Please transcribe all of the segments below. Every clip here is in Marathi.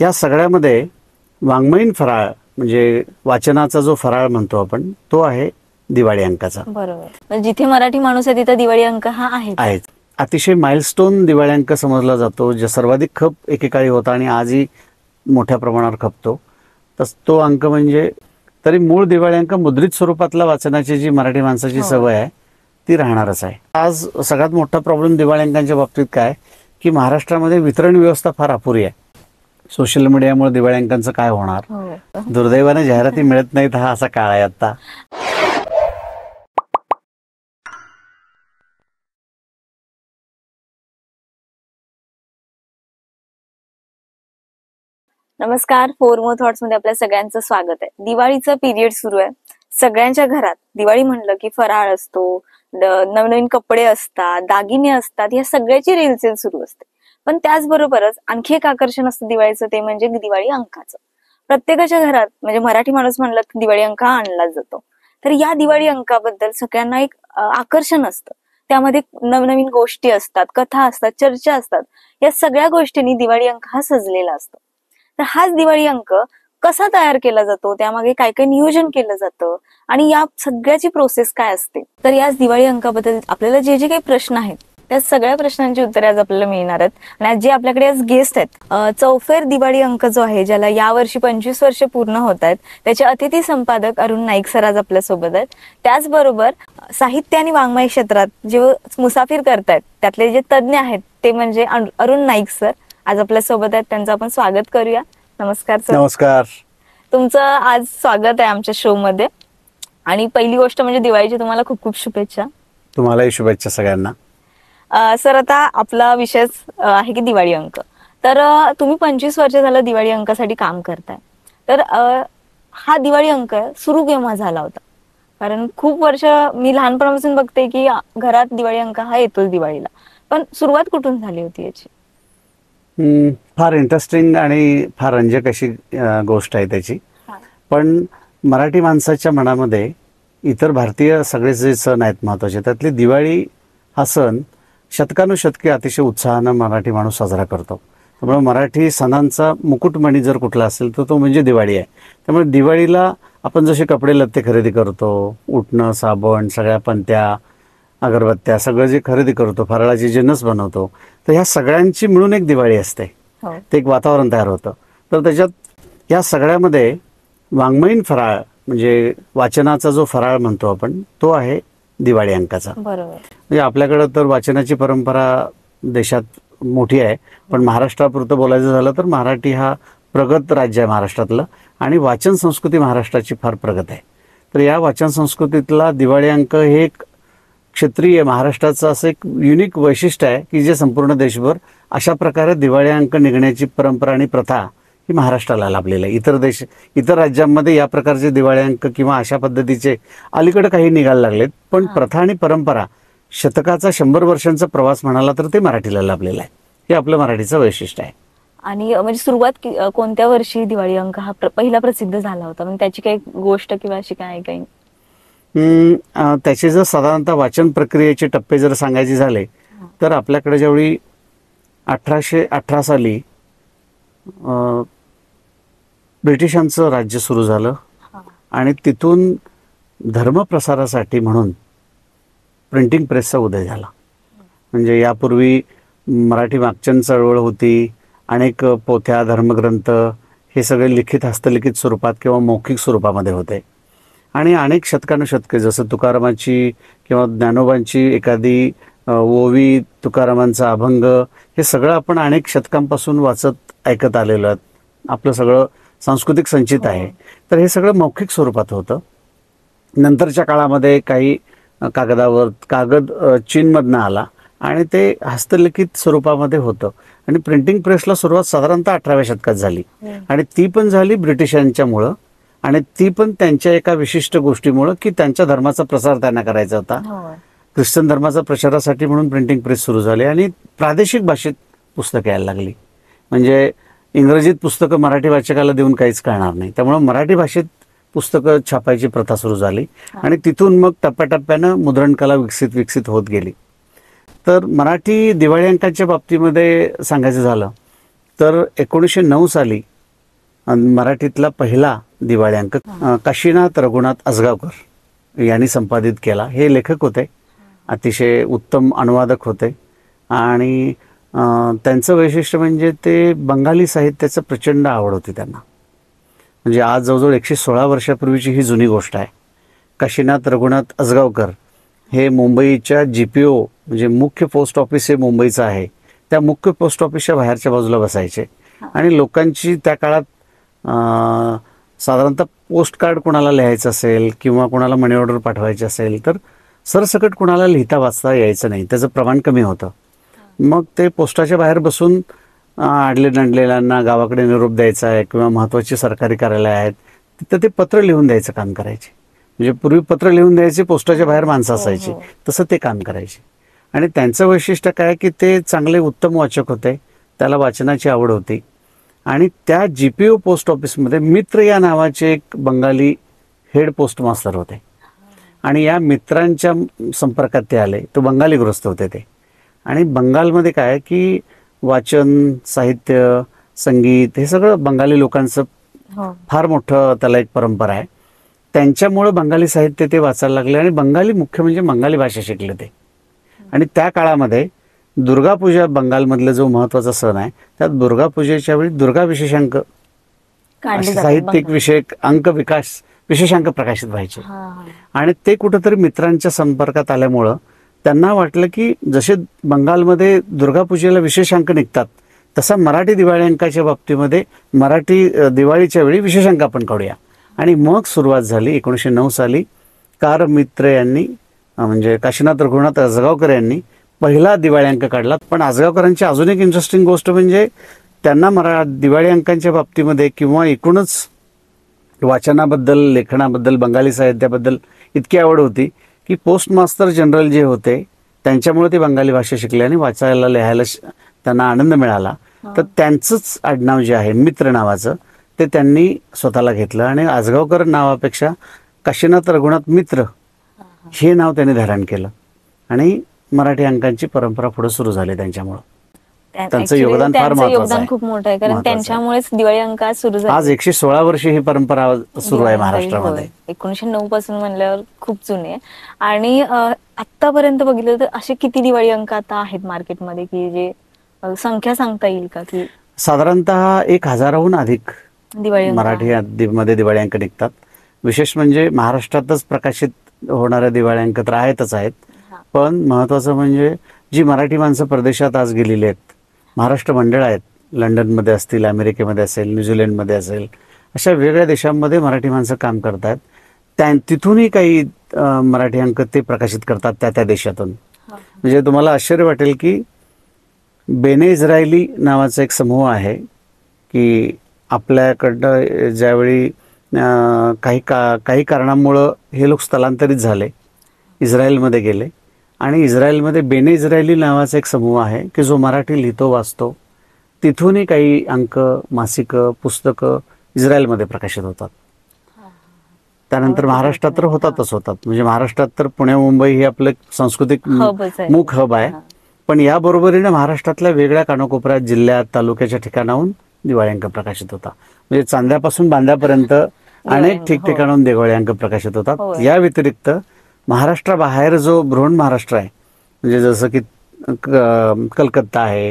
या सगळ्यामध्ये वाङ्मयीन फराळ म्हणजे वाचनाचा जो फराळ म्हणतो आपण तो आहे दिवाळी अंकाचा. बरोबर. जिथे मराठी माणूस आहे तिथे दिवाळी अंक हा आहे. अतिशय माइलस्टोन दिवाळी अंक समजला जातो, जो सर्वाधिक खप एकेकाळी होता आणि आजही मोठ्या प्रमाणावर खपतो. तस तो अंक म्हणजे तरी मूळ दिवाळी अंक मुद्रित स्वरूपातला वाचनाची जी मराठी माणसाची सवय आहे ती राहणारच आहे. आज सगळ्यात मोठा प्रॉब्लेम दिवाळी अंकांच्या बाबतीत काय की महाराष्ट्रामध्ये वितरण व्यवस्था फार अपुरी आहे. सोशल मीडियामुळे दिवाळी अंकांचं काय होणार, दुर्दैवाने जाहिराती मिळत नाहीत, हा असा काळ आहे आता. नमस्कार, फोर मोर थॉट्स मध्ये आपल्या सगळ्यांचं स्वागत आहे. दिवाळीचा पिरियड सुरू आहे. सगळ्यांच्या घरात दिवाळी म्हणलं की फराळ असतो, नवनवीन कपडे असतात, दागिने असतात, या सगळ्याची रेलचेल सुरू असते. पण त्याचबरोबरच आणखी एक आकर्षण असतं दिवाळीचं, ते म्हणजे दिवाळी अंकाचं. प्रत्येकाच्या घरात म्हणजे मराठी माणूस म्हणलं की दिवाळी अंक हा आणलाच जातो. तर या दिवाळी अंकाबद्दल सगळ्यांना एक आकर्षण असतं. त्यामध्ये नवनवीन गोष्टी असतात, कथा असतात, चर्चा असतात. या सगळ्या गोष्टींनी दिवाळी अंक हा सजलेला असतो. तर हाच दिवाळी अंक कसा तयार केला जातो, त्यामागे काय काय नियोजन केलं जातं आणि या सगळ्याची प्रोसेस काय असते, तर याच दिवाळी अंकाबद्दल आपल्याला जे जे काही प्रश्न आहेत त्या सगळ्या प्रश्नांची उत्तरे आज आपल्याला मिळणार आहेत. आणि आज जे आपल्याकडे आज गेस्ट आहेत, चौफेर दिवाळी अंक जो आहे, ज्याला यावर्षी 25 वर्ष पूर्ण होत आहेत, त्याचे अतिथी संपादक अरुण नाईक सर आज आपल्या सोबत आहेत. त्याचबरोबर साहित्य आणि वाङ्मय क्षेत्रात जे मुसाफिर करतायत त्यातले जे तज्ज्ञ आहेत ते म्हणजे अरुण नाईक सर आज आपल्या सोबत आहेत. त्यांचं आपण स्वागत करूया. नमस्कार सर. नमस्कार. तुमचं आज स्वागत आहे आमच्या शो मध्ये. आणि पहिली गोष्ट म्हणजे दिवाळीची तुम्हाला खूप खूप शुभेच्छा. तुम्हालाही शुभेच्छा सगळ्यांना. सर, आता आपला विषय आहे की दिवाळी अंक. तर तुम्ही 25 वर्ष झालं दिवाळी अंकासाठी काम करताय. तर हा दिवाळी अंक सुरू केव्हा झाला होता? कारण खूप वर्ष मी लहानपणापासून बघते की घरात दिवाळी अंक हा येतोच दिवाळीला, पण सुरुवात कुठून झाली होती याची? फार इंटरेस्टिंग आणि फार रंजक अशी गोष्ट आहे त्याची. पण मराठी माणसाच्या मनामध्ये इतर भारतीय सगळे जे सण आहेत महत्त्वाचे, त्यातली दिवाळी हा सण शतकानुशतके अतिशय उत्साहानं मराठी माणूस साजरा करतो. त्यामुळे मराठी सणांचा मुकुटमणी जर कुठला असेल तर तो म्हणजे दिवाळी आहे. त्यामुळे दिवाळीला आपण जसे कपडे लत्ते खरेदी करतो, उटणं, साबण, सगळ्या पंत्या, अगरबत्त्या, सगळं जे खरेदी करतो, फराळाचे जिन्नस बनवतो, तर ह्या सगळ्यांची मिळून एक दिवाळी असते. ते एक वातावरण तयार होतं. तर त्याच्यात या सगळ्यामध्ये वाङ्मयीन फराळ म्हणजे वाचनाचा जो फराळ म्हणतो आपण तो आहे दिवाळी अंकाचा. बरोबर. म्हणजे आपल्याकडं तर वाचनाची परंपरा देशात मोठी आहे, पण महाराष्ट्रापुरतं बोलायचं झालं तर मराठी हा प्रगत राज्य आहे महाराष्ट्रातलं, आणि वाचन संस्कृती महाराष्ट्राची फार प्रगत आहे. तर या वाचन संस्कृतीतला दिवाळी अंक हे एक क्षेत्रीय महाराष्ट्राचं असं एक युनिक वैशिष्ट्य आहे की जे संपूर्ण देशभर अशा प्रकारे दिवाळी अंक निघण्याची परंपरा आणि प्रथा ही महाराष्ट्राला लाभलेलं आहे. इतर राज्यांमध्ये या प्रकारचे दिवाळी अंक किंवा अशा पद्धतीचे अलीकडे काही निघायला लागलेत, पण प्रथा आणि परंपरा शतकाचा 100 वर्षांचा प्रवास म्हणाला तर ते मराठीला लाभलेलं आहे. हे आपलं मराठीचं वैशिष्ट्य आहे. आणि म्हणजे सुरुवात कोणत्या वर्षी दिवाळी अंक हा पहिला प्रसिद्ध झाला होता, म्हणजे त्याची काही गोष्ट किंवा अशी काय काही? त्याचे जर साधारणतः वाचन प्रक्रियेचे टप्पे जर सांगायचे झाले तर आपल्याकडे ज्यावेळी 1818 साली ब्रिटिशांचं राज्य सुरू झालं आणि तिथून धर्मप्रसारासाठी म्हणून प्रिंटिंग प्रेसचा उदय झाला. म्हणजे यापूर्वी मराठी वाचन चळवळ होती, अनेक पोथ्या, धर्मग्रंथ हे सगळे लिखित, हस्तलिखित स्वरूपात किंवा मौखिक स्वरूपामध्ये होते. आणि अनेक शतकानुशतके जसं तुकारामाची किंवा ज्ञानोबांची एखादी ओवी, तुकारामांचा अभंग, हे सगळं आपण अनेक शतकांपासून वाचत ऐकत आलेलो आहोत. आपलं सगळं सांस्कृतिक संचित आहे. तर हे सगळं मौखिक स्वरूपात होतं. नंतरच्या काळामध्ये काही कागद चीनमधनं आला आणि ते हस्तलिखित स्वरूपामध्ये होतं. आणि प्रिंटिंग प्रेसला सुरुवात साधारणतः 18व्या शतकात झाली, आणि ती पण झाली ब्रिटिशांच्यामुळं, आणि ती पण त्यांच्या एका विशिष्ट गोष्टीमुळं की त्यांच्या धर्माचा प्रसार त्यांना करायचा होता. ख्रिश्चन धर्माचा प्रचारासाठी म्हणून प्रिंटिंग प्रेस सुरू झाली आणि प्रादेशिक भाषेत पुस्तकं यायला लागली. म्हणजे इंग्रजीत पुस्तकं मराठी वाचकाला देऊन काहीच कळणार नाही, त्यामुळे मराठी भाषेत पुस्तकं छापायची प्रथा सुरू झाली आणि तिथून मग टप्प्याटप्प्यानं मुद्रणकला विकसित होत गेली. तर मराठी दिवाळी अंकाच्या बाबतीमध्ये सांगायचं झालं तर 1909 साली मराठीतला पहिला दिवाळी अंक काशीनाथ रघुनाथ आसगावकर यांनी संपादित केला. हे लेखक होते, अतिशय उत्तम अनुवादक होते आणि त्यांचं वैशिष्ट्य म्हणजे ते बंगाली साहित्याचं प्रचंड आवड होती त्यांना. म्हणजे आज जवळजवळ 116 वर्षापूर्वीची ही जुनी गोष्ट आहे. काशीनाथ रघुनाथ आसगावकर हे मुंबईच्या GPO म्हणजे मुख्य पोस्ट ऑफिस हे मुंबईचं आहे, त्या मुख्य पोस्ट ऑफिसच्या बाहेरच्या बाजूला बसायचे आणि लोकांची त्या काळात साधारणतः पोस्ट कार्ड कोणाला लिहायचं असेल किंवा कोणाला मनी ऑर्डर पाठवायची असेल तर सरसकट कोणाला लिहिता वाचता यायचं नाही, त्याचं प्रमाण कमी होतं. मग ते पोस्टाच्या बाहेर बसून आडले नडलेल्यांना गावाकडे निरोप द्यायचा आहे किंवा महत्त्वाची सरकारी कार्यालय आहेत तिथं ते पत्र लिहून द्यायचं काम करायचे. म्हणजे पूर्वी पत्र लिहून द्यायचे, पोस्टाच्या बाहेर माणसं असायची, तसं ते काम करायचे. आणि त्यांचं वैशिष्ट्य काय की ते चांगले उत्तम वाचक होते, त्याला वाचनाची आवड होती. आणि त्या GPO पोस्ट ऑफिसमध्ये मित्र या नावाचे एक बंगाली हेड पोस्ट मास्तर होते आणि या मित्रांच्या संपर्कात ते आले. तो बंगाली गृहस्थ होते ते. आणि बंगालमध्ये काय की वाचन, साहित्य, संगीत हे सगळं बंगाली लोकांचं फार मोठं त्याला एक परंपरा आहे. त्यांच्यामुळं बंगाली साहित्य ते वाचायला लागले आणि बंगाली मुख्य म्हणजे बंगाली भाषा शिकले ते. आणि त्या काळामध्ये दुर्गापूजा बंगालमधला जो महत्त्वाचा सण आहे, त्या दुर्गापूजेच्या वेळी दुर्गा विशेषांक साहित्यिक विषयक अंक विशेषांक प्रकाशित व्हायचे. आणि ते कुठंतरी मित्रांच्या संपर्कात आल्यामुळं त्यांना वाटलं की जसे बंगालमध्ये दुर्गापूजेला विशेष अंक निघतात तसा मराठी दिवाळी अंकाच्या बाबतीमध्ये मराठी दिवाळीच्या वेळी विशेष अंक आपण काढूया. आणि मग सुरुवात झाली 1909 साली कार मित्र यांनी म्हणजे काशीनाथ रघुनाथ आसगावकर यांनी पहिला दिवाळी अंक काढला. पण आसगावकरांची अजून एक इंटरेस्टिंग गोष्ट म्हणजे त्यांना दिवाळी अंकांच्या बाबतीमध्ये किंवा एकूणच वाचनाबद्दल, लेखनाबद्दल, बंगाली साहित्याबद्दल इतकी आवड होती की पोस्ट मास्तर जनरल जे होते त्यांच्यामुळे ते बंगाली भाषा शिकले आणि वाचायला लिहायला त्यांना आनंद मिळाला. तर त्यांचंच आडनाव जे आहे मित्र नावाचं ते त्यांनी स्वतःला घेतलं आणि आसगावकर नावापेक्षा काशीनाथ रघुनाथ मित्र हे नाव त्यांनी धारण केलं आणि मराठी अंकांची परंपरा पुढे सुरू झाली त्यांच्यामुळे. त्यांचं योगदान फार महत्त्वाचं आहे, खूप मोठं आहे, कारण त्यांच्यामुळेच दिवाळी अंक सुरू झाले. आज 116 वर्षे ही परंपरा सुरू आहे महाराष्ट्रामध्ये. 1909 पासून म्हणल्यावर खूप जुने आहे. आणि आतापर्यंत बघितलं तर असे किती दिवाळी अंक आता आहेत मार्केटमध्ये की जे संख्या सांगता येईल का? की साधारणतः 1000हून अधिक दिवाळी मराठी मध्ये दिवाळी अंक निघतात. विशेष म्हणजे महाराष्ट्रातच प्रकाशित होणाऱ्या दिवाळी अंक तर आहेतच आहेत, पण महत्वाचं म्हणजे जी मराठी माणसं परदेशात आज गेलेली आहेत, महाराष्ट्र मंडळ आहेत, लंडनमध्ये असतील, अमेरिकेमध्ये असेल, न्यूझीलंडमध्ये असेल, अशा वेगळ्या देशांमध्ये मराठी माणसं काम करतात. तिथूनही काही मराठी अंक ते प्रकाशित करतात त्या त्या देशातून. म्हणजे तुम्हाला आश्चर्य वाटेल की बेने इस्रायली नावाचा एक समूह आहे की आपल्याकडं ज्यावेळी काही कारणामुळं हे लोक स्थलांतरित झाले, इस्रायलमध्ये गेले आणि इस्रायलमध्ये बेने इस्रायली नावाचा एक समूह आहे की जो मराठी लिहितो वाचतो. तिथूनही काही अंक, मासिकं, पुस्तकं इस्रायलमध्ये प्रकाशित होतात. त्यानंतर महाराष्ट्रात तर होतातच होतात. म्हणजे महाराष्ट्रात तर पुणे मुंबई हे आपलं सांस्कृतिक मुख हब आहे. पण याबरोबरीने महाराष्ट्रातल्या वेगळ्या कानाकोपऱ्यात, जिल्ह्यात, तालुक्याच्या ठिकाणाहून दिवाळी अंक प्रकाशित होता. म्हणजे चांद्यापासून बांद्यापर्यंत अनेक ठिकठिकाणाहून दिवाळी अंक प्रकाशित होतात. या व्यतिरिक्त महाराष्ट्राबाहेर जो बृहण महाराष्ट्र आहे, म्हणजे जसं की कलकत्ता आहे,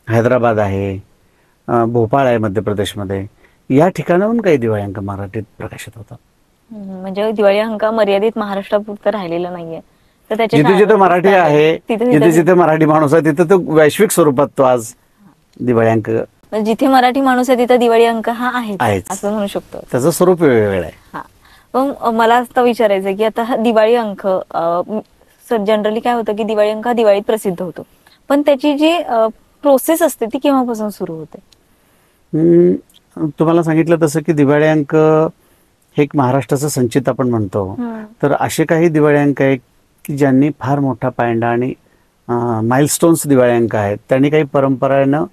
हैदराबाद आहे, भोपाळ आहे मध्य प्रदेशमध्ये, या ठिकाणाहून काही दिवाळी अंक मराठीत प्रकाशित होतात. म्हणजे दिवाळी अंक मर्यादित महाराष्ट्रापुरतं राहिलेलं नाहीये. तर जिथे जिथे मराठी आहे, जिथे जिथे मराठी माणूस आहे, तिथे तो वैश्विक स्वरूपात तो आज दिवाळी अंक, जिथे मराठी माणूस आहे तिथे दिवाळी अंक हा आहे असं म्हणू शकतो. त्याचं स्वरूप वेगवेगळं आहे. पण मला आता विचारायचं की आता हा दिवाळी अंक जनरली काय होतं की दिवाळी अंक हा दिवाळीत प्रसिद्ध होतो, पण त्याची जी प्रोसेस असते ती केव्हापासून सुरू होते? तुम्हाला सांगितलं तसं की दिवाळी अंक हे एक महाराष्ट्राचं संचित आपण म्हणतो. तर असे काही दिवाळी अंक आहेत की ज्यांनी फार मोठा पायंडा आणि माइलस्टोन्स दिवाळी अंक आहेत, त्यांनी काही परंपरेनं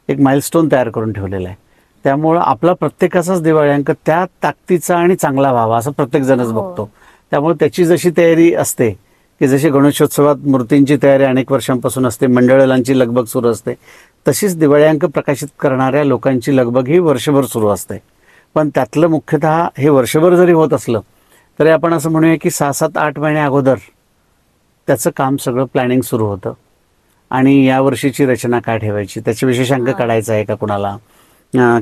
एक माइलस्टोन तयार करून ठेवलेला आहे. त्यामुळं आपला प्रत्येकाचाच दिवाळी अंक त्या ताकदीचा आणि चांगला व्हावा असं प्रत्येक जणच बघतो. त्यामुळे त्याची जशी तयारी असते की जशी गणेशोत्सवात मूर्तींची तयारी अनेक वर्षांपासून असते, मंडळांची लगबग सुरू असते, तशीच दिवाळी अंक प्रकाशित करणाऱ्या लोकांची लगबग ही वर्षभर सुरू असते. पण त्यातलं मुख्यतः हे वर्षभर जरी होत असलं तरी आपण असं म्हणूया की 6-7-8 महिने अगोदर त्याचं काम सगळं प्लॅनिंग सुरू होतं. आणि या वर्षीची रचना काय ठेवायची, त्याचे विशेषांक काढायचा आहे का कुणाला,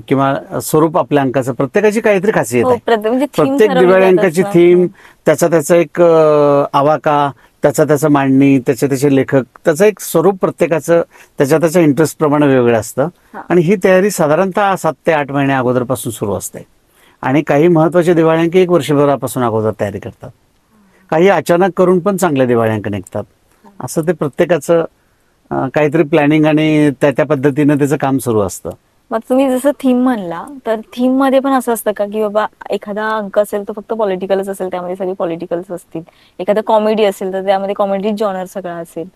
किंवा स्वरूप आपल्या अंकाचं प्रत्येकाची काहीतरी खासियत आहे. म्हणजे theme प्रत्येक ठरवली दिवाळी जात अंकाची असणार. थीम, त्याचा एक आवाका, त्याचं मांडणी, त्याचे लेखक, त्याचं एक स्वरूप प्रत्येकाचं त्याच्या इंटरेस्ट प्रमाणे वेगळं असतं. आणि ही तयारी साधारणतः 7 ते 8 महिने अगोदरपासून सुरू असते. आणि काही महत्वाचे दिवाळी अंक 1 वर्षभरापासून अगोदर तयारी करतात. काही अचानक करून पण चांगले दिवाळी अंक निघतात. असं ते प्रत्येकाचं काहीतरी प्लॅनिंग आणि त्या पद्धतीनं त्याचं काम सुरू असतं. मग तुम्ही जसं थीम म्हणला, तर थीम मध्ये पण असं असतं का की बाबा एखादा अंक असेल तर फक्त पॉलिटिकलच असेल, त्यामध्ये सगळे पॉलिटिकल्स असतील, एखादा कॉमेडी असेल तर त्यामध्ये कॉमेडी जॉनर सगळा असेल,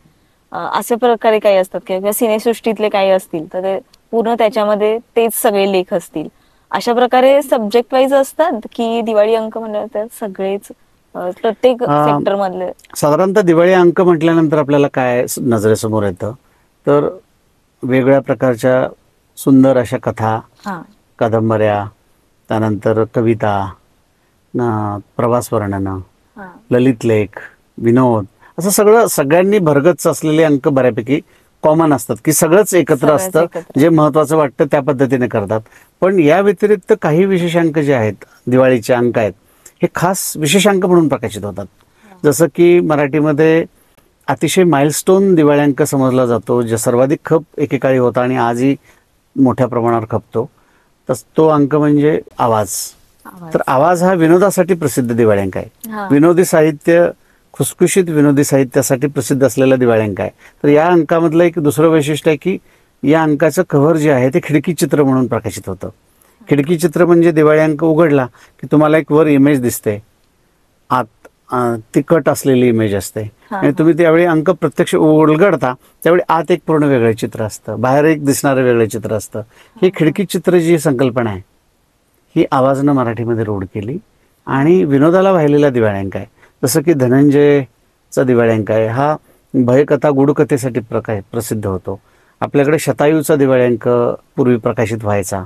अशा प्रकारे काही असतात किंवा सिनेसृष्टीतले काही असतील तर ते पूर्ण त्याच्यामध्ये तेच सगळे लेख असतील, अशा प्रकारे सब्जेक्ट वाईज असतात की दिवाळी अंक म्हणलं तर सगळेच प्रत्येक सेक्टर मधले? साधारणतः दिवाळी अंक म्हटल्यानंतर आपल्याला काय नजरेसमोर येतं, तर वेगळ्या प्रकारच्या सुंदर अशा कथा, कादंबऱ्या, त्यानंतर कविता, प्रवास वर्णनं, ललित लेख, विनोद, असं सगळ्यांनी भरगच्च असलेले अंक बऱ्यापैकी कॉमन असतात की सगळंच एकत्र असतं. जे महत्वाचं वाटतं त्या पद्धतीने करतात. पण या व्यतिरिक्त काही विशेषांक जे आहेत, दिवाळीचे अंक आहेत, हे खास विशेषांक म्हणून प्रकाशित होतात. जसं की मराठीमध्ये अतिशय माइलस्टोन दिवाळी अंक समजला जातो, जे सर्वाधिक खप एकेकाळी होता आणि आजही मोठ्या प्रमाणावर खपतो. तर तो अंक म्हणजे आवाज. तर आवाज हा विनोदासाठी प्रसिद्ध दिवाळी अंक आहे. विनोदी साहित्य, खुसखुशीत विनोदी साहित्यासाठी प्रसिद्ध असलेला दिवाळी अंक आहे. तर या अंकामधलं एक दुसरं वैशिष्ट्य आहे की या अंकाचं कव्हर जे आहे ते खिडकी चित्र म्हणून प्रकाशित होतं. खिडकी चित्र म्हणजे दिवाळी अंक उघडला की तुम्हाला एक वर इमेज दिसते, आत ती कट असलेली इमेज असते आणि तुम्ही त्यावेळी अंक प्रत्यक्ष उलगडता त्यावेळी आत एक पूर्ण वेगळं चित्र असतं, बाहेर एक दिसणारं वेगळं चित्र असतं. ही खिडकी चित्र जी संकल्पना आहे ही आवाजनं मराठीमध्ये रूढ केली आणि विनोदाला वाहिलेला दिवाळी अंक आहे. जसं की धनंजयचा दिवाळी अंक आहे, हा भयकथा गुडकथेसाठी प्रसिद्ध होतो. आपल्याकडे शतायूचा दिवाळी अंक पूर्वी प्रकाशित व्हायचा,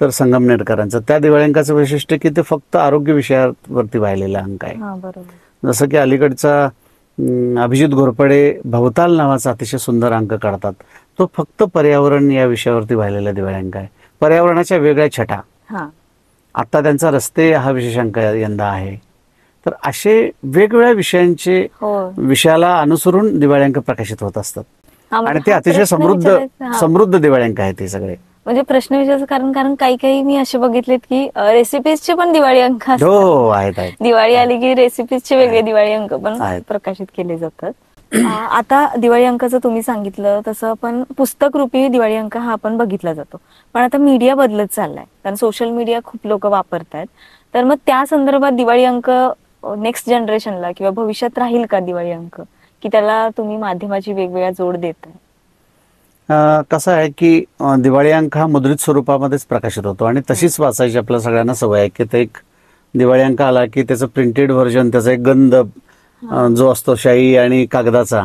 तर संगमनेरकरांचं त्या दिवाळी अंकाचं वैशिष्ट्य की ते फक्त आरोग्य विषयावरती वाहिलेला अंक आहे. जसं की अलीकडचा अभिजित घोरपडे भवताल नावाचा अतिशय सुंदर अंक काढतात, तो फक्त पर्यावरण या विषयावरती वाहिलेला दिवाळी अंक आहे. पर्यावरणाच्या वेगळ्या छटा, आता त्यांचा रस्ते हा विशेषांक यंदा आहे. तर असे वेगवेगळ्या विषयाला अनुसरून दिवाळी अंक प्रकाशित होत असतात आणि ते अतिशय समृद्ध दिवाळी अंक आहेत हे सगळे. म्हणजे प्रश्न विचारायचं कारण काही मी असे बघितलेत की रेसिपीजचे पण दिवाळी अंक आहेत. दिवाळी आली की रेसिपीजचे वेगळे दिवाळी अंक पण प्रकाशित केले जातात. आता दिवाळी अंकाचं तुम्ही सांगितलं तसं पण पुस्तक रूपी दिवाळी अंक हा आपण बघितला जातो. पण आता मीडिया बदलत चाललाय, कारण सोशल मीडिया खूप लोक वापरतायत. तर मग त्या संदर्भात दिवाळी अंक नेक्स्ट जनरेशनला किंवा भविष्यात राहील का दिवाळी अंक, की त्याला तुम्ही माध्यमाची वेगवेगळ्या जोड देताय? कसं आहे की दिवाळी अंक हा मुद्रित स्वरूपामध्येच प्रकाशित होतो आणि तशीच वाचायची आपल्या सगळ्यांना सवय आहे की ते एक दिवाळी अंक आला की त्याचं प्रिंटेड व्हर्जन, त्याचा एक गंध जो असतो शाई आणि कागदाचा,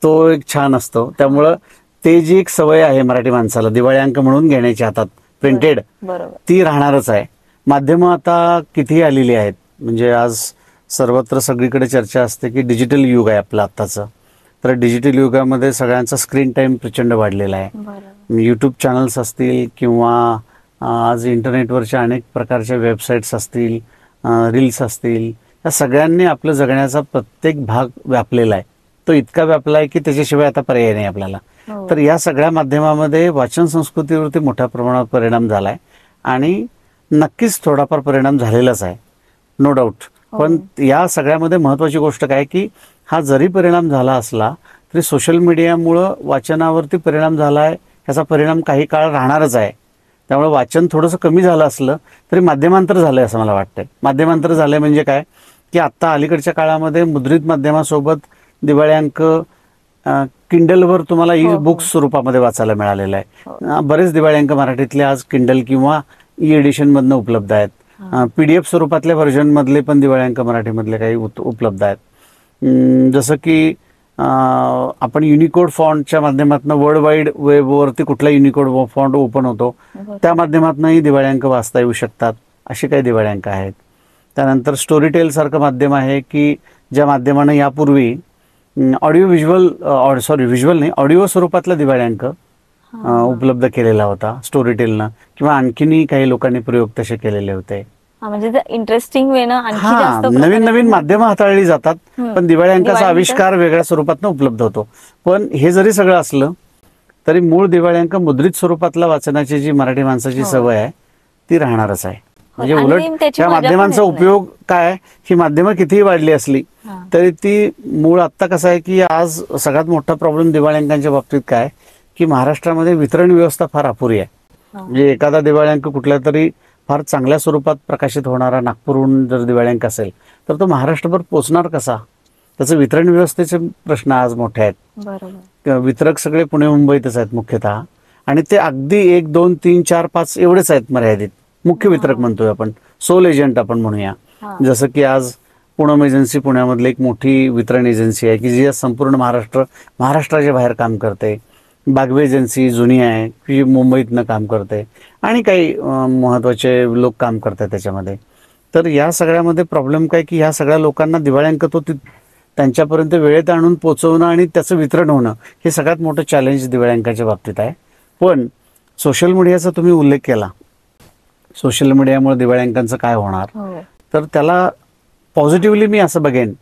तो एक छान असतो. त्यामुळं ते जी एक सवय आहे मराठी माणसाला दिवाळी अंक म्हणून घेण्याची हातात प्रिंटेड, ती राहणारच आहे. माध्यमं आता कितीही आलेली आहेत, म्हणजे आज सर्वत्र सगळीकडे चर्चा असते की डिजिटल युग आहे आपलं आत्ताचं. तर डिजिटल युगामध्ये सगळ्यांचा स्क्रीन टाइम प्रचंड वाढलेला आहे. यूट्यूब चॅनल्स असतील किंवा आज इंटरनेटवरच्या अनेक प्रकारच्या वेबसाईट्स असतील, रील्स असतील, या सगळ्यांनी आपलं जगण्याचा प्रत्येक भाग व्यापलेला आहे. तो इतका व्यापला आहे की त्याच्याशिवाय आता पर्याय नाही आपल्याला. तर या सगळ्या माध्यमामध्ये वाचन संस्कृतीवरती मोठ्या प्रमाणात परिणाम झालाय आणि नक्कीच थोडाफार परिणाम झालेलाच आहे, नो डाऊट. पण या सगळ्यामध्ये महत्वाची गोष्ट काय की हा जरी परिणाम झाला असला तरी सोशल मीडियामुळं वाचनावरती परिणाम झालाय, ह्याचा परिणाम काही काळ राहणारच आहे. त्यामुळे वाचन थोडंसं कमी झालं असलं तरी माध्यमांतर झालंय असं मला वाटतंय. माध्यमांतर झालंय म्हणजे काय की आता अलीकडच्या काळामध्ये मुद्रित माध्यमासोबत दिवाळी अंक किंडलवर तुम्हाला ई बुक्स स्वरूपामध्ये वाचायला मिळालेलं आहे. बरेच दिवाळी अंक मराठीतले आज किंडल किंवा ई एडिशन मधनं उपलब्ध आहेत. PDF स्वरूपातल्या व्हर्जन मधले पण दिवाळी अंक मराठीमधले काही उपलब्ध आहेत. जसं की आपण युनिकोड फॉन्टच्या माध्यमातून वर्ल्ड वाईड वेबवरती कुठला युनिकोड फॉन्ट ओपन होतो त्या माध्यमातूनही दिवाळी अंक वाचता येऊ शकतात. असे काही दिवाळी अंक आहेत. त्यानंतर स्टोरीटेल सारखं माध्यम आहे की ज्या माध्यमानं यापूर्वी ऑडिओ व्हिज्युअल नाही, ऑडिओ स्वरूपातला दिवाळी अंक उपलब्ध केलेला होता स्टोरीटेलनं, किंवा आणखीनही काही लोकांनी प्रयोग तसे केलेले होते. म्हणजे इंटरेस्टिंग वे ना आणखी जास्त नवीन नवीन माध्यमं हाताळली जातात, पण दिवाळी अंकाचा आविष्कार वेगळ्या स्वरूपातनं उपलब्ध होतो. पण हे जरी सगळं असलं तरी मूळ दिवाळी अंक मुद्रित स्वरूपातला वाचनाची जी मराठी माणसाची सवय आहे ती राहणारच आहे. म्हणजे उलट त्या माध्यमांचा उपयोग काय, ही माध्यमं कितीही वाढली असली तरी ती मूळ आत्ता कसं आहे की आज सगळ्यात मोठा प्रॉब्लेम दिवाळी अंकांच्या बाबतीत काय की महाराष्ट्रामध्ये वितरण व्यवस्था फार अपुरी आहे. म्हणजे एखादा दिवाळी अंक कुठल्या तरी फार चांगल्या स्वरूपात प्रकाशित होणारा नागपूरहून जर दिवाळी अंक असेल तर तो महाराष्ट्रभर पोहोचणार कसा, त्याचं वितरण व्यवस्थेचे प्रश्न आज मोठे आहेत. बरोबर. वितरक सगळे पुणे मुंबईतच आहेत मुख्यतः, आणि ते अगदी 1 2 3 4 5 एवढेच आहेत मर्यादित. मुख्य वितरक म्हणतोय आपण, सोल एजंट आपण म्हणूया. जसं की आज पूनम एजन्सी पुण्यामधली एक मोठी वितरण एजन्सी आहे की जी संपूर्ण महाराष्ट्राच्या बाहेर काम करते. बागवे एजन्सी जुनी आहे की मुंबईतनं काम करते, आणि काही महत्त्वाचे लोक काम करतात त्याच्यामध्ये. तर या सगळ्यामध्ये प्रॉब्लेम काय की ह्या सगळ्या लोकांना दिवाळी अंक तो त्यांच्यापर्यंत वेळेत आणून पोहोचवणं आणि त्याचं वितरण होणं हे सगळ्यात मोठं चॅलेंज दिवाळी अंकाच्या बाबतीत आहे. पण सोशल मीडियाचा तुम्ही उल्लेख केला, सोशल मीडियामुळे दिवाळी अंकांचं काय होणार, तर त्याला पॉझिटिव्हली मी असं बघेन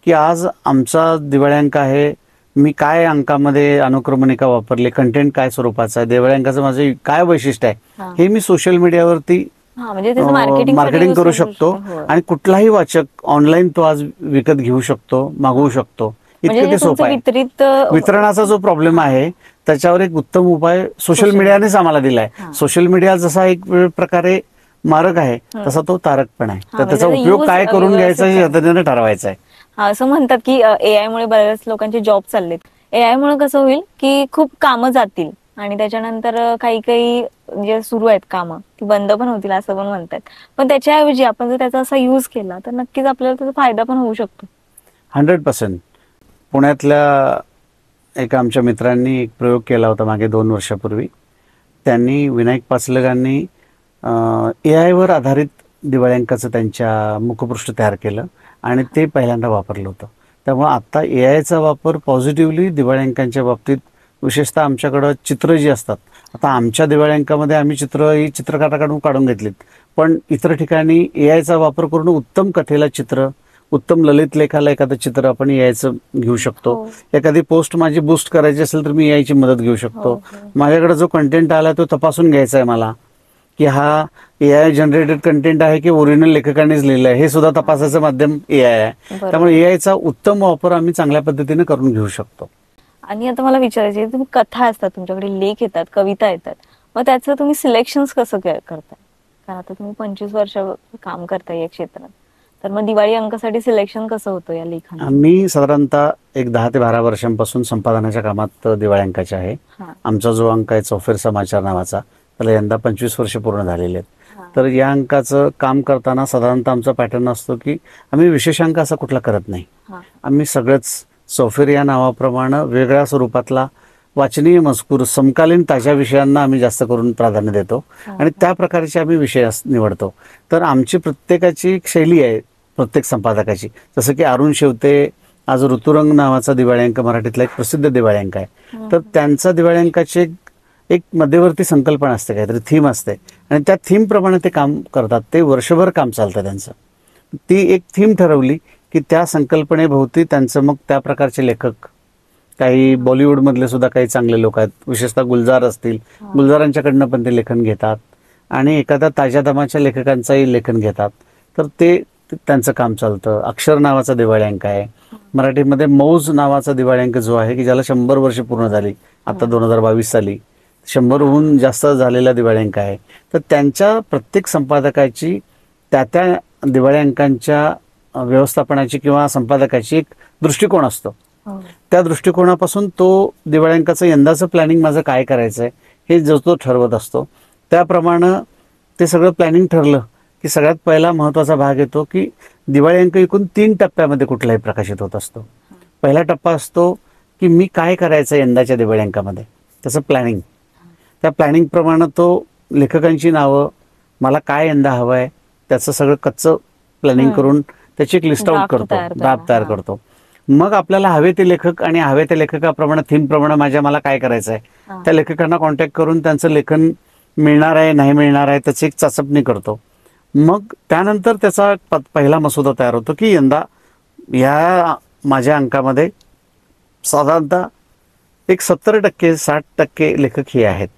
की आज आमचा दिवाळी अंक आहे, मी काय अंकामध्ये अनुक्रमणिका वापरली, कंटेंट काय स्वरूपाचं आहे, दिवाळी अंकाचं माझं काय वैशिष्ट्य आहे, हे मी सोशल मीडियावरती मार्केटिंग करू शकतो. आणि कुठलाही वाचक ऑनलाईन तो आज विकत घेऊ शकतो, मागवू शकतो. इतकं ते सोपं आहे. वितरणाचा जो प्रॉब्लेम आहे त्याच्यावर एक उत्तम उपाय सोशल मीडियानेच आम्हाला दिलाय. सोशल मीडिया जसा एक प्रकारे मारक आहे तसा तो तारक पण आहे. तर त्याचा उपयोग काय करून घ्यायचा हे पद्धतीने ठरवायचा आहे. असं म्हणतात की एआय मुळे बऱ्याच लोकांचे जॉब चाललेत. एआय मुळे कसं होईल की खूप कामं जातील आणि त्याच्यानंतर काही जे सुरू आहेत कामं ती बंद पण होतील असं पण म्हणतात. पण त्याच्याऐवजी आपण जर त्याचा असा युज केला तर नक्कीच आपल्याला त्याचा फायदा पण होऊ शकतो. 100%. पुण्यातल्या एका आमच्या मित्रांनी एक प्रयोग केला होता मागे 2 वर्षापूर्वी. त्यांनी विनायक पाचलगांनी AI वर आधारित दिवाळी अंकाचं त्यांच्या मुखपृष्ठ तयार केलं आणि ते पहिल्यांदा वापरलं होतं. त्यामुळे आता AIचा वापर पॉझिटिव्हली दिवाळी अंकांच्या बाबतीत, विशेषतः आमच्याकडं चित्र जी असतात, आता आमच्या दिवाळी अंकामध्ये आम्ही ही चित्रकाराकडून काढून घेतलीत, पण इतर ठिकाणी AIचा वापर करून उत्तम कथेला चित्र, उत्तम ललित लेखाला एखादं चित्र आपण AIचं घेऊ शकतो. एखादी पोस्ट माझी बूस्ट करायची असेल तर मी AIची मदत घेऊ शकतो. माझ्याकडे जो कंटेंट आला तो तपासून घ्यायचा आहे मला की हा AI जनरेटेड कंटेंट आहे की ओरिजिनल लेखकांनीच लिहिलं आहे, हे सुद्धा तपासाचं माध्यम AI आहे. त्यामुळे AIचा उत्तम वापर आम्ही चांगल्या पद्धतीने करून घेऊ शकतो. आणि आता मला विचारायचे, तुम्ही कथा असतात, तुमच्याकडे लेख येतात, कविता येतात, मग त्याचं तुम्ही सिलेक्शन कसं करताय? कारण आता तुम्ही 25 वर्ष काम करताय या क्षेत्रात, तर मग दिवाळी अंकासाठी सिलेक्शन कसं होतं या लेखांना? मी साधारणतः एक 10 ते 12 वर्षांपासून संपादनाच्या कामात दिवाळी अंकाचे आहे. आमचा जो अंक आहे चौफेर समाचार नावाचा, त्याला यंदा 25 वर्ष पूर्ण झालेले आहेत. तर या अंकाचं काम करताना साधारणतः आमचा पॅटर्न असतो की आम्ही विशेष अंक असा कुठला करत नाही. आम्ही सगळंच चौफेर या नावाप्रमाणे वेगळ्या स्वरूपातला वाचनीय मजकूर, समकालीन ताज्या विषयांना आम्ही जास्त करून प्राधान्य देतो आणि त्या प्रकारचे आम्ही विषय निवडतो. तर आमची प्रत्येकाची शैली आहे, प्रत्येक संपादकाची. जसं की अरुण शेवते आज ऋतुरंग नावाचा दिवाळी अंक मराठीतला एक प्रसिद्ध दिवाळी अंक आहे. तर त्यांचा दिवाळी अंकाची एक मध्यवर्ती संकल्पना असते, काहीतरी थीम असते आणि त्या थीम प्रमाणे ते काम करतात. ते वर्षभर काम चालतं त्यांचं. ती एक थीम ठरवली की त्या संकल्पनेभोवती त्यांचं मग त्या प्रकारचे लेखक, काही बॉलिवूडमधले सुद्धा काही चांगले लोक आहेत, विशेषतः गुलजार असतील, गुलजारांच्याकडनं पण ते लेखन घेतात आणि एखाद्या ताज्या दमाच्या लेखकांचंही लेखन घेतात. तर ते त्यांचं काम चालतं. अक्षर नावाचा दिवाळी अंक आहे मराठीमध्ये. मौज नावाचा दिवाळी अंक जो आहे की ज्याला 100 वर्ष पूर्ण झाली आता 2022 साली, 100हून जास्त झालेला दिवाळी अंक आहे. तर त्यांच्या प्रत्येक संपादकाची त्या दिवाळी अंकांच्या व्यवस्थापनाची किंवा संपादकाची एक दृष्टिकोन असतो. त्या दृष्टिकोनापासून तो दिवाळी अंकाचं यंदाचं प्लॅनिंग माझं काय करायचं आहे हे जो तो ठरवत असतो. त्याप्रमाणे ते सगळं प्लॅनिंग ठरलं की सगळ्यात पहिला महत्त्वाचा भाग येतो की दिवाळी अंक एकूण 3 टप्प्यामध्ये कुठलाही प्रकाशित होत असतो. पहिला टप्पा असतो की मी काय करायचं यंदाच्या दिवाळी अंकामध्ये, त्याचं प्लॅनिंग. त्या प्लॅनिंगप्रमाणे तो लेखकांची नावं, मला काय यंदा हवं आहे त्याचं सगळं कच्चं प्लॅनिंग करून त्याची एक लिस्ट आउट Draft करतो, तयार करणं. ड्राफ्ट तयार करतो. मग आपल्याला हवे ते लेखक आणि हवे त्या लेखकाप्रमाणे थीमप्रमाणे मला काय करायचं आहे त्या लेखकांना कॉन्टॅक्ट करून त्यांचं लेखन मिळणार आहे नाही मिळणार आहे त्याची एक चाचपणी करतो. मग त्यानंतर त्याचा पहिला मसुदा तयार होतो की यंदा या माझ्या अंकामध्ये साधारणतः एक 70% 60% लेखक हे आहेत.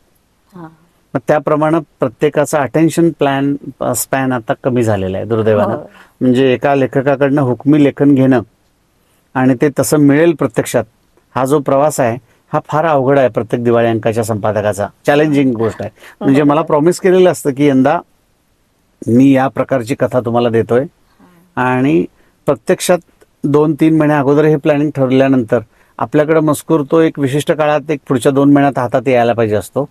मग त्याप्रमाणे प्रत्येकाचा अटेन्शन स्पॅन आता कमी झालेला आहे दुर्दैवानं. म्हणजे एका लेखकाकडनं हुकमी लेखन घेणं आणि ते तसं मिळेल प्रत्यक्षात, हा जो प्रवास आहे हा फार अवघड आहे प्रत्येक दिवाळी अंकाच्या संपादकाचा. चॅलेंजिंग गोष्ट आहे. म्हणजे मला प्रॉमिस केलेलं असतं की यंदा मी या प्रकारची कथा तुम्हाला देतोय आणि प्रत्यक्षात 2-3 महिन्या अगोदर हे प्लॅनिंग ठरल्यानंतर आपल्याकडे मजकूर तो एक विशिष्ट काळात एक पुढच्या 2 महिन्यात हातात यायला पाहिजे असतो.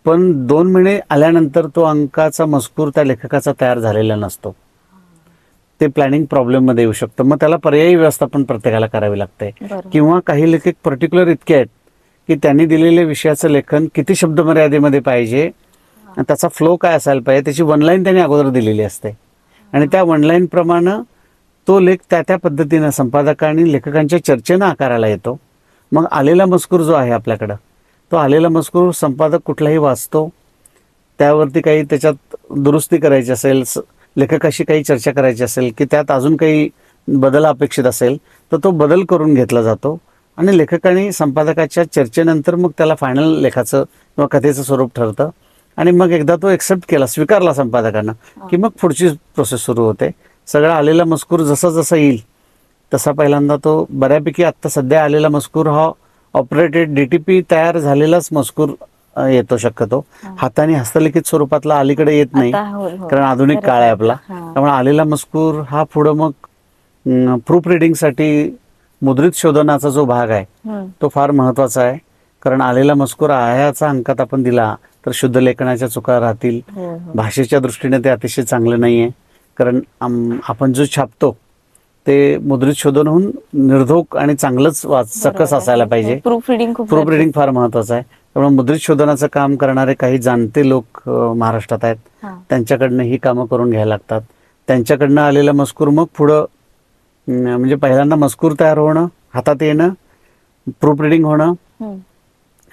पण 2 महिने आल्यानंतर तो अंकाचा मजकूर त्या लेखकाचा तयार झालेला नसतो. ते प्लॅनिंग प्रॉब्लेममध्ये येऊ शकतं. मग त्याला पर्यायी व्यवस्थापन प्रत्येकाला करावी लागते. किंवा काही लेखक पर्टिक्युलर इतके आहेत की त्यांनी दिलेल्या विषयाचं लेखन किती शब्द मर्यादेमध्ये पाहिजे, त्याचा फ्लो काय असायला पाहिजे, त्याची 1 लाईन त्यांनी अगोदर दिलेली असते आणि त्या 1 लाईन प्रमाणे तो लेख त्या पद्धतीनं संपादकांनी लेखकांच्या चर्चेनं आकाराला येतो. मग आलेला मजकूर जो आहे आपल्याकडं, तो आलेला मजकूर संपादक कुठलाही वाचतो, त्यावरती काही त्याच्यात दुरुस्ती करायची असेल, लेखकाशी काही चर्चा करायची असेल की त्यात अजून काही बदल अपेक्षित असेल तर तो बदल करून घेतला जातो आणि लेखकाने संपादकाच्या चर्चेनंतर मग त्याला फायनल लेखाचं किंवा कथेचं स्वरूप ठरतं. आणि मग एकदा तो एक्सेप्ट केला, स्वीकारला संपादकांना, की मग पुढची प्रोसेस सुरू होते. सगळा आलेला मजकूर जसा जसा येईल तसा पहिल्यांदा तो बऱ्यापैकी आत्ता सध्या आलेला मजकूर हा ऑपरेटेड DTP तयार झालेलाच मजकूर येतो शक्यतो. हाताने हस्तलिखित स्वरूपातला अलीकडे येत नाही कारण आधुनिक काळ आहे आपला. त्यामुळे आलेला मजकूर हा पुढं मग प्रूफ रिडिंगसाठी मुद्रित शोधनाचा जो भाग आहे तो फार महत्वाचा आहे. कारण आलेला मजकूर आयाचा अंकात आपण दिला तर शुद्ध लेखनाच्या चुका राहतील. भाषेच्या दृष्टीने ते अतिशय चांगलं नाहीये. कारण आपण जो छापतो ते मुद्रित शोधन होऊन निर्धोक आणि चांगलंच सकस असायला पाहिजे. प्रूफ रिडिंग फार महत्वाचं आहे. त्यामुळे मुद्रित शोधनाचं काम करणारे काही जाणते लोक महाराष्ट्रात आहेत. त्यांच्याकडनं ही कामं करून घ्यायला लागतात. त्यांच्याकडनं आलेला मजकूर मग पुढं म्हणजे पहिल्यांदा मजकूर तयार होणं, हातात येणं, प्रूफ रिडिंग होणं,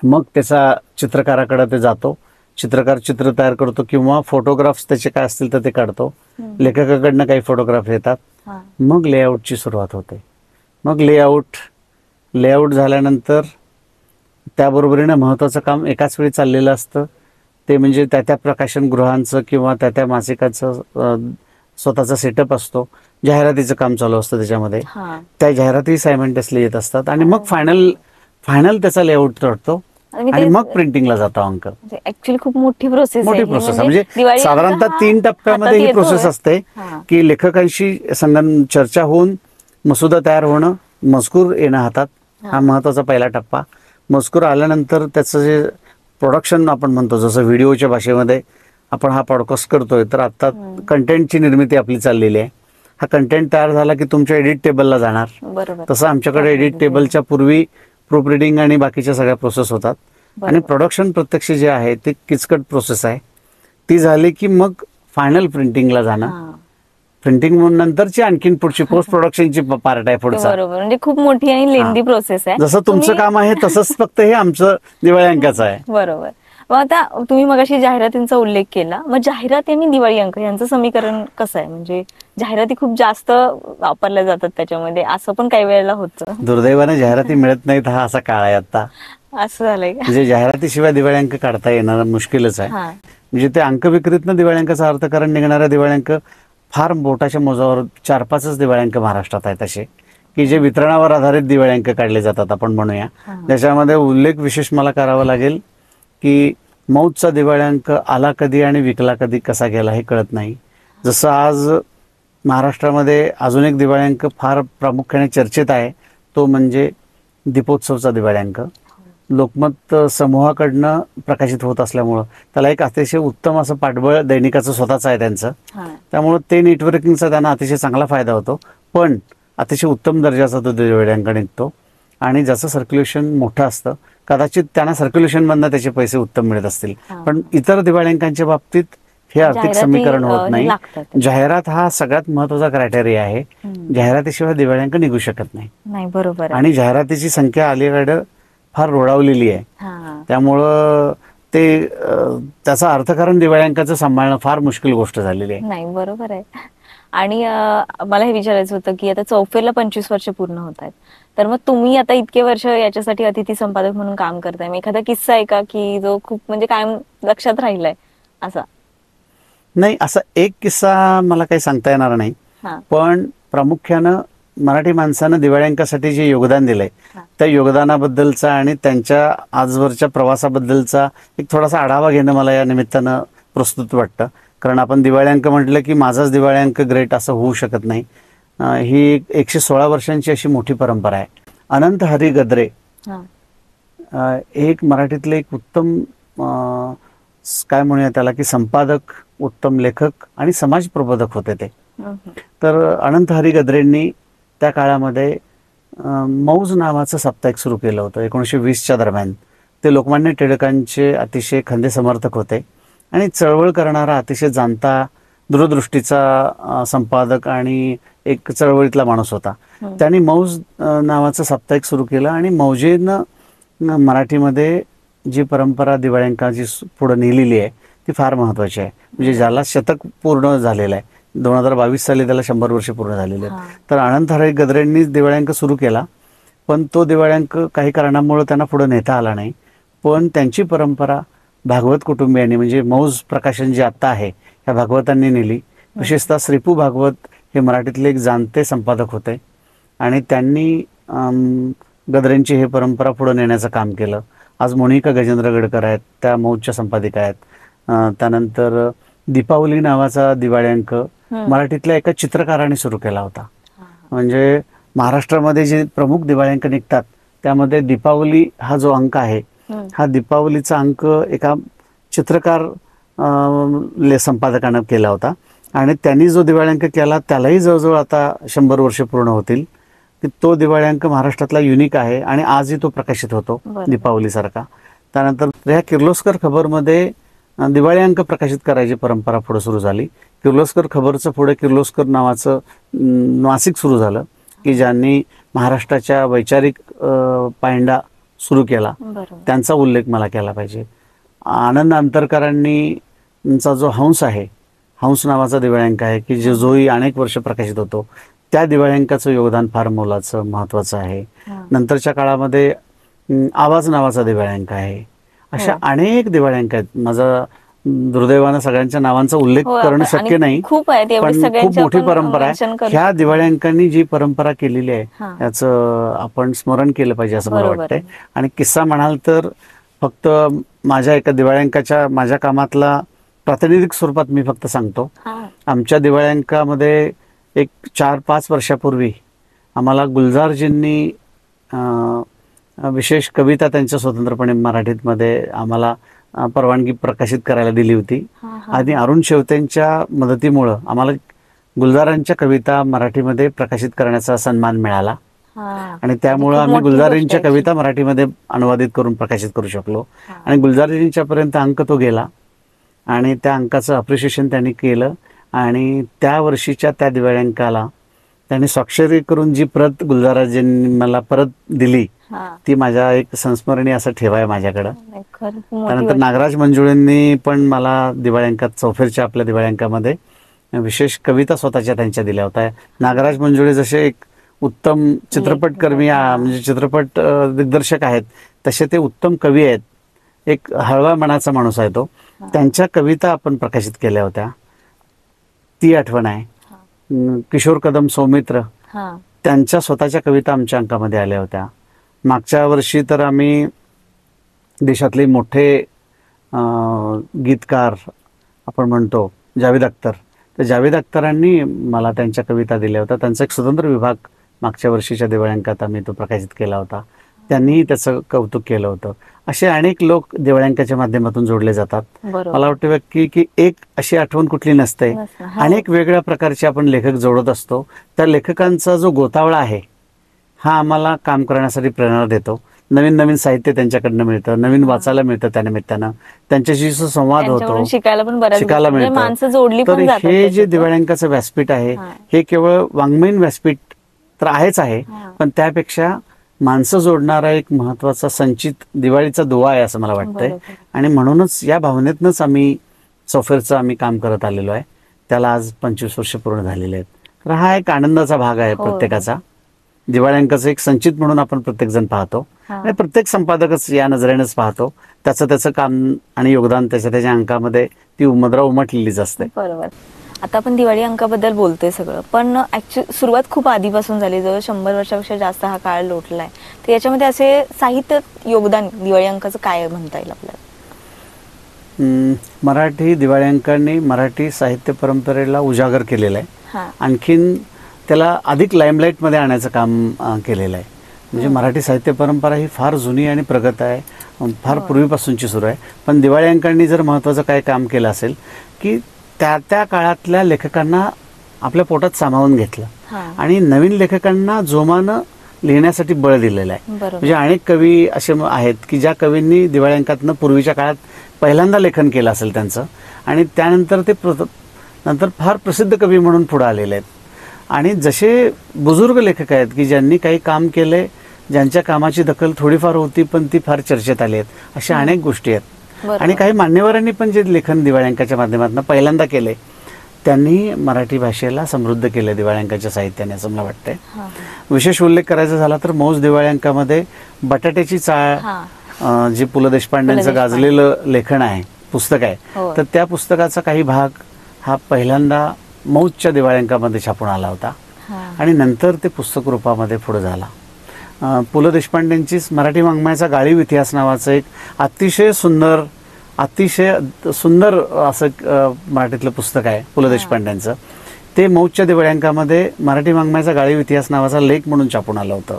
मग त्याचा चित्रकाराकडे ते जातो. चित्रकार चित्र तयार करतो किंवा फोटोग्राफ्स त्याचे काय असतील तर ते काढतो. लेखकाकडनं काही फोटोग्राफ येतात. मग लेआउटची सुरुवात होते. मग लेआउट झाल्यानंतर त्याबरोबरीनं महत्वाचं काम एकाच वेळी चाललेलं असतं. ते म्हणजे त्या प्रकाशनगृहांचं किंवा त्या मासिकाचं स्वतःचा सेटअप असतो. जाहिरातीचं काम चालू असतं त्याच्यामध्ये. त्या जाहिराती सायमल्टेनियसली येत असतात आणि मग फायनल त्याचा लेआउट ठरतो आणि मग प्रिंटिंगला जातो अंक. ऍक्च्युअली खूप मोठी प्रोसेस म्हणजे साधारणतः 3 टप्प्यामध्ये ही प्रोसेस असते की लेखकांशी चर्चा होऊन मसुदा तयार होणं, मजकूर येणं हातात, हा महत्वाचा पहिला टप्पा. मजकूर आल्यानंतर त्याचं जे प्रोडक्शन आपण म्हणतो, जसं व्हिडिओच्या भाषेमध्ये आपण हा पॉडकास्ट करतोय तर आता कंटेंटची निर्मिती आपली चाललेली आहे. हा कंटेंट तयार झाला की तुमच्या एडिट टेबलला जाणार. तसं आमच्याकडे एडिट टेबलच्या पूर्वी प्रूफ रिडिंग आणि बाकीच्या सगळ्या प्रोसेस होतात. आणि प्रोडक्शन प्रत्यक्ष जे आहे ते किचकट प्रोसेस आहे. ती झाली की मग फायनल प्रिंटिंगला जाणं. प्रिंटिंग नंतरची आणखीन पुढची पोस्ट प्रोडक्शनची पार्ट आहे पुढचा. म्हणजे खूप मोठी आणि लेंदी प्रोसेस आहे. जसं तुमचं काम आहे तसंच फक्त हे आमचं दिवाळी अंकाचं आहे. बरोबर. मग आता तुम्ही मगाशी जाहिरातींचा उल्लेख केला. मग जाहिराती आणि दिवाळी अंक यांचं समीकरण कसं आहे? म्हणजे जाहिराती खूप जास्त वापरल्या जातात त्याच्यामध्ये, असं पण काही वेळेला होतं. दुर्दैवाने जाहिराती मिळत नाहीत, हा असा काळ आहे आता. असं झालंय म्हणजे जाहिरातीशिवाय दिवाळी अंक काढता येणार मुश्किलच आहे. म्हणजे ते अंक विक्रीतनं दिवाळी अंकाचा अर्थकारण निघणाऱ्या दिवाळी अंक फार बोटाच्या मोजावर 4-5च दिवाळी अंक महाराष्ट्रात आहेत असे की जे वितरणावर आधारित दिवाळी अंक काढले जातात आपण म्हणूया. त्याच्यामध्ये उल्लेख विशेष मला करावा लागेल की मौजचा दिवाळी अंक आला कधी आणि विकला कधी कसा गेला हे कळत नाही. जसं आज महाराष्ट्रामध्ये अजून एक दिवाळी अंक फार प्रामुख्याने चर्चेत आहे, तो म्हणजे दीपोत्सवचा दिवाळी अंक. लोकमत समूहाकडनं प्रकाशित होत असल्यामुळं त्याला एक अतिशय उत्तम असं पाठबळ दैनिकाचं स्वतःच आहे त्यांचं. त्यामुळं ते नेटवर्किंगचा त्यांना अतिशय चांगला फायदा होतो. पण अतिशय उत्तम दर्जाचा तो दिवाळी अंक निघतो आणि ज्याचं सर्क्युलेशन मोठं असतं. कदाचित त्यांना सर्क्युलेशनमधनं त्याचे पैसे उत्तम मिळत असतील, पण इतर दिवाळी अंकांच्या बाबतीत हे आर्थिक जाहिराती, समीकरण होत नाही. लागतात. जाहिरात हा सगळ्यात महत्वाचा क्रायटेरिया आहे. जाहिरातीशिवाय दिवाळी अंक निघू शकत नाही. नाही, बरोबर आहे. आणि जाहिरातीची संख्या अलीकडे फार रोडावलेली आहे. त्यामुळं ते त्याचा अर्थकारण दिवाळी अंकाचं सांभाळणं फार मुश्किल गोष्ट झालेली आहे. नाही, बरोबर आहे. आणि मला हे विचारायचं होतं की आता चौफेरला 25 वर्ष पूर्ण होत आहेत, तर मग तुम्ही आता इतके वर्ष याच्यासाठी अतिथी संपादक म्हणून काम करताय, मग एखादा किस्सा आहे का की जो खूप म्हणजे कायम लक्षात राहिलाय असा? नाही, असा एक किस्सा मला काही सांगता येणार नाही, पण प्रामुख्यानं मराठी माणसानं दिवाळी अंकासाठी जे योगदान दिलंय त्या योगदानाबद्दलचा आणि त्यांच्या आजवरच्या प्रवासाबद्दलचा एक थोडासा आढावा घेणं मला या निमित्तानं प्रस्तुत वाटतं. कारण आपण दिवाळी अंक म्हटलं की माझाच दिवाळी अंक ग्रेट असं होऊ शकत नाही. ही 116 वर्षांची अशी मोठी परंपरा आहे. अनंत हरी गद्रे एक मराठीतले एक उत्तम काय म्हणूया त्याला की संपादक, उत्तम लेखक आणि समाज प्रबोधक होते ते. तर अनंत हरी गद्रेंनी त्या काळामध्ये मौज नावाचं साप्ताहिक सुरू केलं होतं 1920च्या दरम्यान. ते लोकमान्य टिळकांचे अतिशय खंदे समर्थक होते आणि चळवळ करणारा अतिशय जाणता दूरदृष्टीचा संपादक आणि एक चळवळीतला माणूस होता. त्यांनी मौज नावाचं साप्ताहिक सुरू केलं आणि मौजेनं मराठीमध्ये जी परंपरा दिवाळी अंकाची पुढे नेलेली आहे ती फार महत्वाची आहे. म्हणजे ज्याला शतक पूर्ण झालेलं आहे, 2022 साली त्याला 100 वर्ष पूर्ण झालेले आहेत. तर अनंत हरी गद्रेंनी दिवाळी अंक सुरू केला, पण तो दिवाळी अंक काही कारणामुळे त्यांना पुढे नेता आला नाही. पण त्यांची परंपरा भागवत कुटुंबियांनी म्हणजे मौज प्रकाशन जे आता आहे ह्या भागवतांनी नेली. विशेषतः श्रीपू भागवत हे मराठीतले एक जाणते संपादक होते आणि त्यांनी गद्रेंची हे परंपरा पुढे नेण्याचं काम केलं. आज मोनिका गजेंद्र गडकर आहेत, त्या मौजच्या संपादिका आहेत. त्यानंतर दीपावली नावाचा दिवाळी अंक मराठीतल्या एका चित्रकाराने सुरू केला होता. म्हणजे महाराष्ट्रामध्ये जे प्रमुख दिवाळी अंक निघतात त्यामध्ये दीपावली हा जो अंक आहे हा दीपावलीचा अंक एका चित्रकार संपादकानं केला होता आणि त्यांनी जो दिवाळी अंक केला त्यालाही जवळजवळ आता 100 वर्ष पूर्ण होतील. की तो दिवाळी अंक महाराष्ट्रातला युनिक आहे आणि आजही तो प्रकाशित होतो दीपावलीसारखा. त्यानंतर ह्या किर्लोस्कर खबरमध्ये दिवाळी अंक प्रकाशित करायची परंपरा पुढे सुरू झाली. किर्लोस्कर खबरचं पुढे किर्लोस्कर नावाचं मासिक सुरू झालं की ज्यांनी महाराष्ट्राच्या वैचारिक पायंडा सुरू केला, त्यांचा उल्लेख मला केला पाहिजे. आनंद अंतरकरांनी जो हंस आहे, हंस नावाचा दिवाळी अंक आहे की जोही अनेक वर्ष प्रकाशित होतो, त्या दिवाळी अंकाचं योगदान फार मोलाचं महत्वाचं आहे. नंतरच्या काळामध्ये आवाज नावाचा दिवाळी अंक आहे. अशा अनेक दिवाळी अंक आहेत. माझा दुर्दैवानं सगळ्यांच्या नावांचा उल्लेख करणं शक्य नाही, पण खूप मोठी परंपरा आहे. ह्या दिवाळी अंकांनी जी परंपरा केलेली आहे याचं आपण स्मरण केलं पाहिजे असं मला वाटतंय. आणि किस्सा म्हणाल तर फक्त माझ्या एका दिवाळी अंकाच्या माझ्या कामातला प्रातिनिधिक स्वरूपात मी फक्त सांगतो. आमच्या दिवाळी अंकामध्ये एक 4-5 वर्षापूर्वी आम्हाला गुलजारजींनी विशेष कविता त्यांच्या स्वतंत्रपणे मराठीमध्ये आम्हाला परवानगी प्रकाशित करायला दिली होती. आणि अरुण शेवतेंच्या मदतीमुळं आम्हाला गुलजारांच्या कविता मराठीमध्ये प्रकाशित करण्याचा सन्मान मिळाला आणि त्यामुळं आम्ही गुलजारींच्या कविता मराठीमध्ये अनुवादित करून प्रकाशित करू शकलो. आणि गुलजारींच्या पर्यंत अंक तो गेला आणि त्या अंकाचं अप्रिशिएशन त्यांनी केलं आणि त्या वर्षीच्या त्या दिवाळी अंकाला त्यांनी स्वाक्षरी करून जी प्रत गुलजाराजींनी मला परत दिली ती माझ्या एक संस्मरणीय असं ठेवाय माझ्याकडं. त्यानंतर नागराज मंजुळेंनी पण मला दिवाळी अंकात चौफेरच्या आपल्या दिवाळी अंकामध्ये विशेष कविता स्वतःच्या त्यांच्या दिल्या होत्या. नागराज मंजुळे जसे एक उत्तम चित्रपटकर्मी म्हणजे चित्रपट दिग्दर्शक आहेत तसे ते उत्तम कवी आहेत. एक हळवा मनाचा माणूस आहे तो. त्यांच्या कविता आपण प्रकाशित केल्या होत्या, ती आठवण आहे. किशोर कदम सौमित्र त्यांच्या स्वतःच्या कविता आमच्या अंकामध्ये आल्या होत्या. मागच्या वर्षी तर आम्ही देशातले मोठे गीतकार आपण म्हणतो जावेद अख्तर, तर जावेद अख्तरांनी मला त्यांच्या कविता दिल्या होत्या. त्यांचा एक स्वतंत्र विभाग मागच्या वर्षीच्या दिवाळी अंकात आम्ही तो प्रकाशित केला होता. त्यांनीही त्याचं कौतुक केलं होतं. असे अनेक लोक दिवाळी अंकाच्या माध्यमातून जोडले जातात. बरोबर. मला वाटतं की एक अशी आठवण कुठली नसते. नसतं. हो. अनेक वेगळ्या प्रकारचे आपण लेखक जोडत असतो. त्या लेखकांचा जो गोतावळा आहे हा आम्हाला काम करण्यासाठी प्रेरणा देतो. नवीन नवीन साहित्य त्यांच्याकडनं मिळतं, नवीन वाचायला मिळतं, त्या निमित्तानं त्यांच्याशी जो संवाद त्यांच्याकडून होतो, शिकायला पण बऱ्याच शिकायला गोष्टी, म्हणजे मिळतं. माणसं जोडली तर पण जातात हे जे त्याच्यातून. दिवाळी अंकाचं व्यासपीठ आहे हा. हे केवळ वाङ्मयीन व्यासपीठ तर आहेच आहे, हा. पण त्यापेक्षा माणसं जोडणारा एक महत्वाचा संचित दिवाळीचा दुवा आहे असं मला वाटतंय. बरोबर. आणि म्हणूनच या भावनेतनच आम्ही चौफेरचं आम्ही काम करत आलेलो आहे. त्याला आज 25 वर्ष पूर्ण झालेले आहेत. तर हा एक आनंदाचा भाग आहे हो. प्रत्येकाचा. दिवाळी अंकाचं एक संचित म्हणून आपण प्रत्येक जण पाहतो हा. आणि प्रत्येक संपादकच या नजरेनेच पाहतो. त्याचं काम आणि योगदान त्याच्या अंकामध्ये ती उमद्रा उमटलेलीच असते. बरोबर. आता आपण दिवाळी अंकाबद्दल बोलतोय सगळं, पण ऍक्च्युअली सुरुवात खूप आधीपासून झाली, जवळ 100 वर्षापेक्षा जास्त हा काळ लोटलाय. तर याच्यामध्ये असे साहित्य योगदान दिवाळी अंकाचं काय म्हणता येईल आपल्याला? मराठी दिवाळी अंकांनी मराठी साहित्य परंपरेला उजागर केलेलं आहे. हा. आणखीन त्याला अधिक लाईमलाईटमध्ये आणायचं काम केलेलं आहे. म्हणजे मराठी साहित्य परंपरा ही फार जुनी आणि प्रगत आहे, फार पूर्वीपासूनची सुरू आहे. पण दिवाळी अंकांनी जर महत्त्वाचं काय काम केलं असेल की त्या काळातल्या लेखकांना आपल्या पोटात सामावून घेतलं हा. आणि नवीन लेखकांना जोमानं लिहिण्यासाठी बळ दिलेलं आहे. बरोबर. म्हणजे अनेक कवी असे आहेत की ज्या कवींनी दिवाळी अंकातनं पूर्वीच्या काळात पहिल्यांदा लेखन केलं असेल त्यांचं, आणि त्यानंतर ते नंतर फार प्रसिद्ध कवी म्हणून पुढे आलेले आहेत. आणि जसे बुजुर्ग लेखक आहेत की ज्यांनी काही काम केले, ज्यांच्या कामाची दखल थोडीफार होती पण ती फार चर्चेत आली आहेत, अशा अनेक गोष्टी आहेत. बरोबर. आणि काही मान्यवरांनी पण जे लेखन दिवाळी अंकाच्या माध्यमातून पहिल्यांदा केले, त्यांनी मराठी भाषेला समृद्ध केलं दिवाळी अंकाच्या साहित्याने असं मला वाटतंय. हा. विशेष उल्लेख करायचा झाला तर मौज दिवाळी अंकामध्ये बटाट्याची चाळ, हा. जे पु ल देशपांडेंचं गाजलेलं लेखन आहे, पुस्तक आहे, हो. तर त्या पुस्तकाचा काही भाग हा पहिल्यांदा मौजच्या दिवाळी अंकामध्ये छापून आला होता. हा. आणि नंतर ते पुस्तक रूपामध्ये पुढे झाला. पु ल देशपांडेंचीच मराठी वाङ्मयाचा गाळीव इतिहास नावाचं एक अतिशय सुंदर असं मराठीतलं पुस्तक आहे पु ल देशपांडेंचं. ते मौजच्या दिवाळी अंकामध्ये मराठी वाङ्मयाचा गाळीव इतिहास नावाचा लेख म्हणून छापून आलं होतं.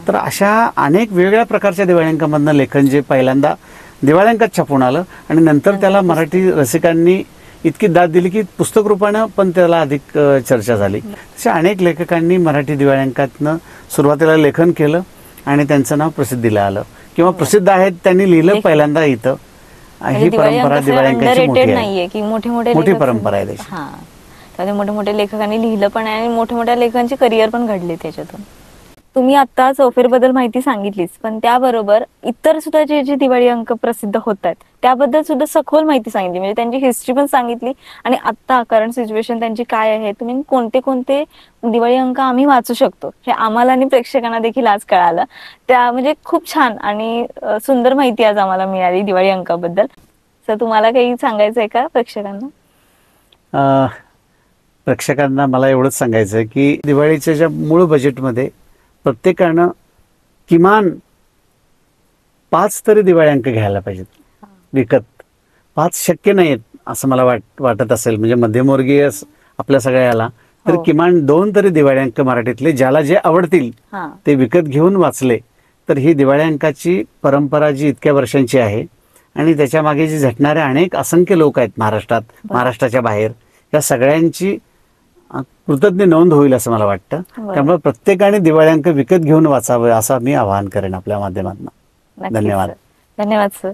तर अशा अनेक वेगळ्या प्रकारच्या दिवाळी अंकामधनं लेखन जे पहिल्यांदा दिवाळी अंकात छापून आलं आणि नंतर त्याला मराठी रसिकांनी इतकी दाद दिली की पुस्तक रूपानं पण त्याला अधिक चर्चा झाली. अशा अनेक लेखकांनी मराठी दिवाळी अंकातनं सुरुवातीला लेखन केलं आणि त्यांचं नाव प्रसिद्धीला आलं, किंवा प्रसिद्ध आहेत त्यांनी लिहिलं पहिल्यांदा इथं. ही परंपरा दिवाळी अंकाची मोठी नाहीये की मोठी परंपरा आहे त्याची. हा. त्यामध्ये मोठ्या मोठ्या लेखकांनी लिहिलं पण आहे आणि मोठ्या मोठ्या लेखकांची करिअर पण घडली त्याच्यातून. तुम्ही आता चौफेर बद्दल माहिती सांगितलीच, पण त्याबरोबर इतर सुद्धा जे दिवाळी अंक प्रसिद्ध होत आहेत त्याबद्दल सुद्धा सखोल माहिती सांगितली, म्हणजे त्यांची हिस्ट्री पण सांगितली आणि आता करंट सिच्युएशन त्यांची काय आहे, तुम्ही कोणते कोणते दिवाळी अंक आम्ही वाचू शकतो हे आम्हाला आणि प्रेक्षकांना देखील आज कळालं. त्या म्हणजे खूप छान आणि सुंदर माहिती आज आम्हाला मिळाली दिवाळी अंकाबद्दल. तर तुम्हाला काही सांगायचं आहे का प्रेक्षकांना? प्रेक्षकांना मला एवढंच सांगायचं आहे की दिवाळीच्या ज्या मूळ बजेटमध्ये प्रत्येकानं किमान 5 तरी दिवाळी अंक घ्यायला पाहिजेत विकत. 5 शक्य नाहीत असं मला वाटत असेल, म्हणजे मध्यमवर्गीय आपल्या सगळ्याला, तर किमान 2 तरी दिवाळी अंक मराठीतले ज्याला जे आवडतील ते विकत घेऊन वाचले तर ही दिवाळी अंकाची परंपरा जी इतक्या वर्षांची आहे आणि त्याच्या मागे जे झटणारे अनेक असंख्य लोक आहेत महाराष्ट्रात, महाराष्ट्राच्या बाहेर, या सगळ्यांची कृतज्ञ नोंद होईल असं मला वाटतं. त्यामुळे प्रत्येकाने दिवाळी अंक विकत घेऊन वाचावे असं मी आवाहन करेन आपल्या माध्यमातून. धन्यवाद. धन्यवाद सर.